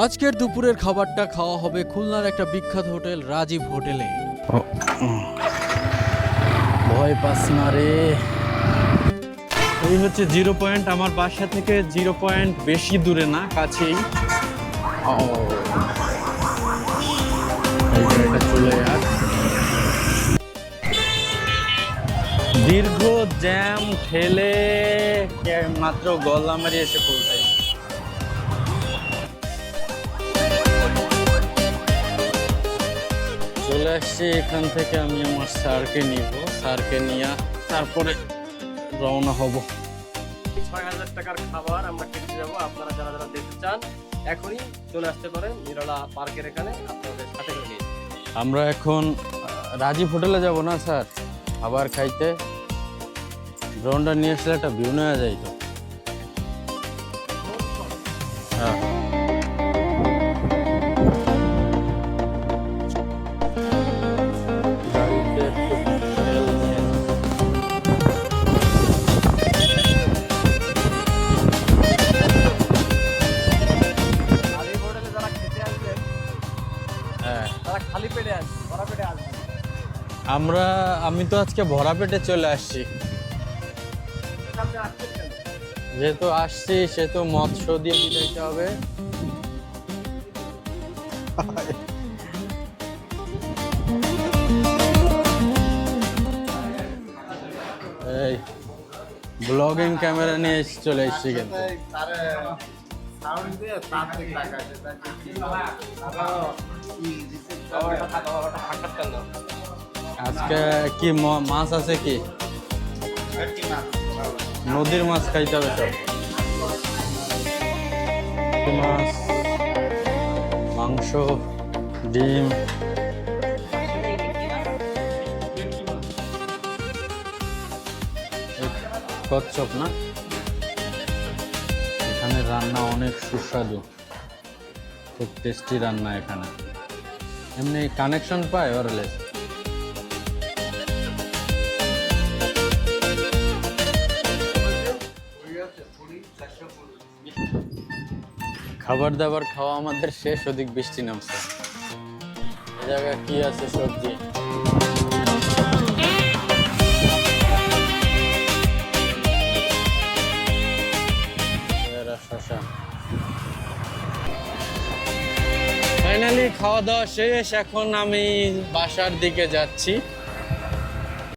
আজকের দুপুরের খাবারটা খাওয়া হবে খুলনার একটা বিখ্যাত হোটেল রাজীব হোটেলে। ভয় পাস না রে। এই হচ্ছে 0 পয়েন্ট, আমার বাসা থেকে 0 পয়েন্ট বেশি দূরে না, কাছেই। এই জায়গাটা চলে যাক। দীর্ঘ জ্যাম ঠেলে মাত্র গল্লামারি এসে পৌঁছাই। চলে আসছি, এখান থেকে আমি আমার স্যারকে নিব, স্যারকে নিয়ে তারপরে রওনা হব। ৬,০০০ টাকার খাবার আমরা খেতে যাবো। আপনারা যারা যারা দেখতে চান এখনই চলে আসতে পারেন নিরলা পার্কের এখানে, আপনাদের সাথে করে নিয়ে। আমরা এখন রাজীব হোটেলে যাব না স্যার, খাবার খাইতে। ড্রোনটা নিয়ে আসলে একটা ভিউ নেওয়া যায় তো। হ্যাঁ, গাড়িতে একটু তেল নিয়ে নাও। আর এই হোটেলে যারা খেতে আসবেন হ্যাঁ, তারা খালি পেটে আসবেন, ভরা পেটে আসবেন। আমি তো আজকে ভরা পেটে চলে আসছি। আপনি আসছেন কেন? যেহেতু আসছি সেহেতু মৎস্য দিয়ে দিতে হবে। এই ব্লগিং ক্যামেরা নিয়ে চলে এসেছি কিন্তু। আজকে কি মাছ আছে? কি নদীর মাছ খাইতে হবে সব। মাছ, মাংস, ডিম। কচ্ছপ না, এখানে রান্না অনেক সুস্বাদু, খুব টেস্টি রান্না এখানে। এমনি কানেকশন পায় ওয়ারলেস। খাবার দাবার খাওয়া আমাদের শেষ, ওদিক বৃষ্টি নামছে। এই জায়গায় কি আছে? সবজি। শশা। ফাইনালি খাওয়া দাওয়া শেষ, এখন আমি বাসার দিকে যাচ্ছি।